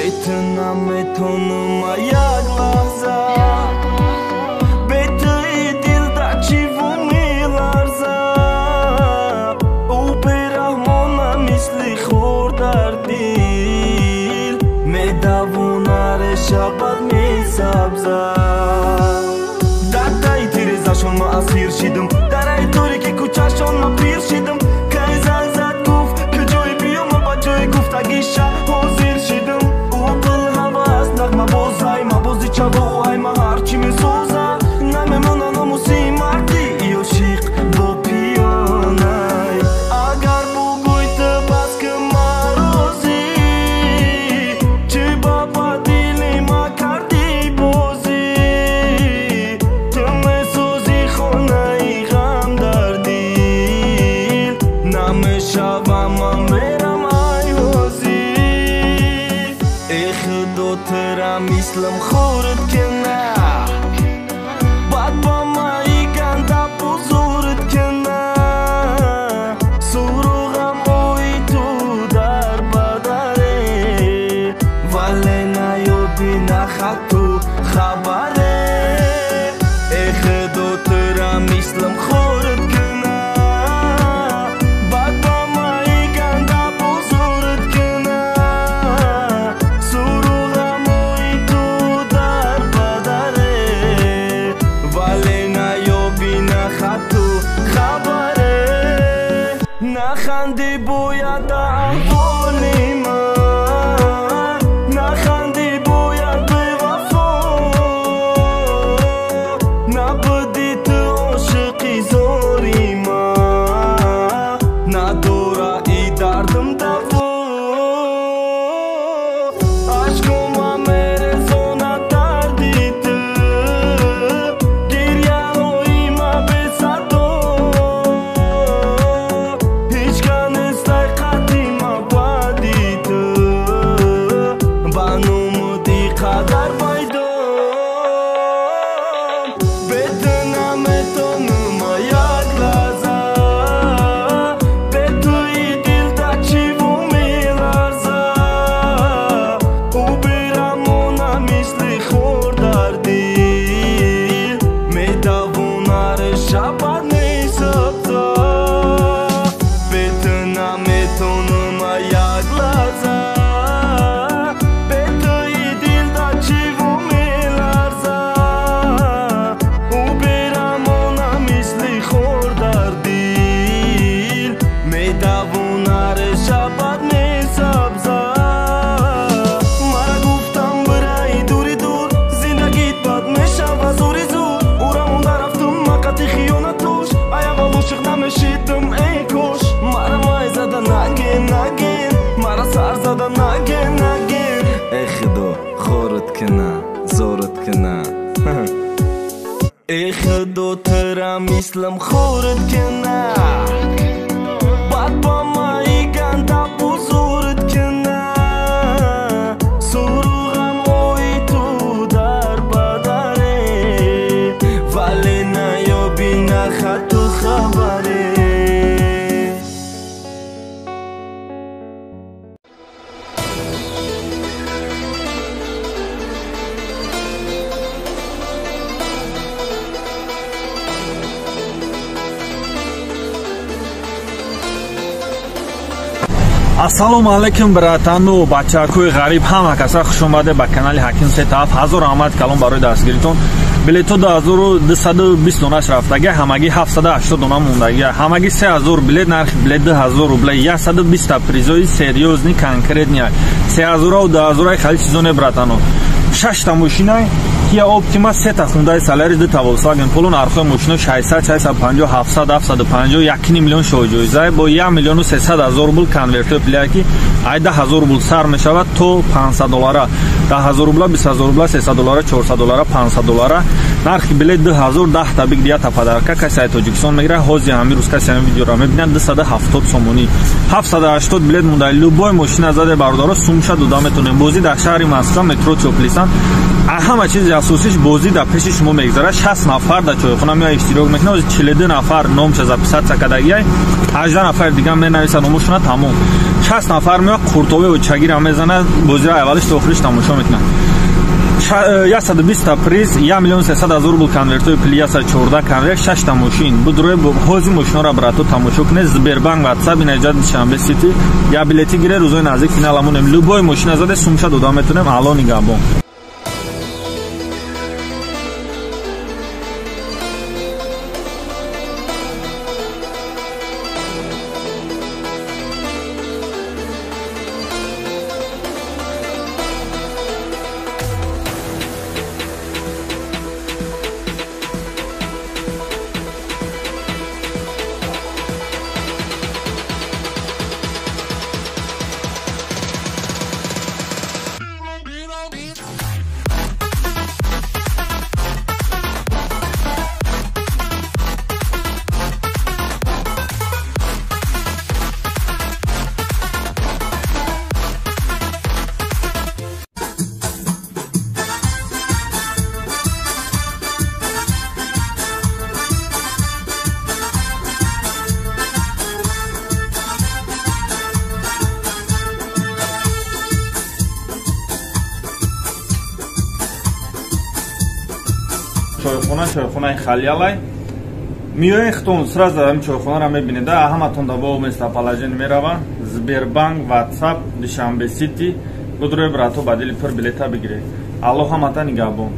بتونم یک لحظه بتوی دل در چیو میلرزه او برهمانه مثل خور در دل میدوونه شبت میسبزه در تای تیرزشون ما اسیر شدم در ای طوری که کوچهشون ما پیر شدم که زن زد گفت که جای بیام و با جای گفتگی شه حاضر شدم او دل هواست نغمه بازای ما بازی چه با های ما هرچی میسوزه نمیمونه ناموسی مردی یا شیق با پیانه اگر بگوی تو بس که ما روزی چی بابا دلی ما کردی بازی تو میسوزی خونه ای غم در دل نمیشوم من برم ای حوزی ای خدا ترم اسلم خورد که نه بعد با ما ای گنده بزرد که نه سروغم اوی تو در بدره ولی نیابی نخد تو خبره ای خدا ترم اسلم خورد که نه بعد با ما ای گنده بزرد که نه سروغم اوی تو در بدره ولی نیابی نخد تو خبره نخندی باید احوالی من نخندی باید به وفا نبودی تو عاشقی زاری من نداره ای دردم دوا عشقم میرزونه دردی تو گریه های من به صدا هیچ کنست قدی ما بادی تو بنومودی قدر بایدم بدونم تونم یک لحظه به توی دل در چیو میلرزه او برمونه مثل خور در دل میدوونه شبت میسبزه بدونم یک لحظه به توی دل در چیو میلرزه او برمونه مثل خور در دل میدوونه شبت میسبزه مرا گفتم برای دوری دور زندگیت بد میشود زوری زور او را مونده رفتم مقتی خیانت توش ایوال عاشق نمیشیدم ای کش مرا مای زده نگین نگین مرا سر زده نگین نگین ای خدا خورد که نه زورت که نه ای خدا ترم اسلم خورد که نه بعد با ما ای گنده بزرد که نه سروغم اوی تو در بدره ولی نیابی نخد تو خبره ассалому алайкум братану бачакои ғариб ҳама каса хуш омада ба канали ҳаким сетаф ҳазор раҳмат калом барои дастгиритон билетҳо 2220 донаш рафтага ҳамагӣ 780 дона мондагия ҳамагӣ 3000 билет нархи билет 2000 рублей 120 призои серьёзни конкретния 3000 2000 хали чизо не братану 6 та мошина Kia Optima 3 та Hyundai Solaris 2 та Volkswagen Polo нархои мошино 600 650 700 750 1 миллион шоҳ бо 1 миллион 300 ҳазор рубл конвертои пляки ай 10000 рубл сар мешавад то 500 доллара 10000 рубла 20000 рубла 300 доллара 400 доллара 500 доллара нархи билет 2000 10 та биг 10 та падарка каси ай Тоҷикистон мегира ҳози ҳамирӯз каси ҳамин видеоро мебинад 270 сомонӣ 780 билет монда любой мошина заде бародаро сумша дода метонем бозӣ дар шаҳри Москва метро Чоплисан ҳама чизи асосиш бозӣ дар пеши шумо мегзарад. 60 нафар дар чойхона меояд иштирок мекунад. 42 нафар номша записатсия кардагияй, 18 нафар дига менависад номошона тамом. 60 нафар меояд қуртове ва чагира мезанад, бозиро аввалиш то охириш тамошо мекунад. 120 та приз, 1 миллион 300 000 бул конвертои Pliasa 14 конверт, 6 та мошин. Будрои ҳози мошинора барато тамошо кунед. Сбербанк WhatsApp инаҷат Душанбе Сити. Я билети гире рӯзои наздик финаламонем. Любой мошина заде сумша дода метунем. Алло нигабон. чойхонаи халялай миёин хитон сразу ҳам чойхонаро мебинед. ҳаматон дар местоположение меравад. Сбербанк WhatsApp Душанбе Сити. Будрои брато ба дили пур билета бигиред. Алло ҳамата нигабон.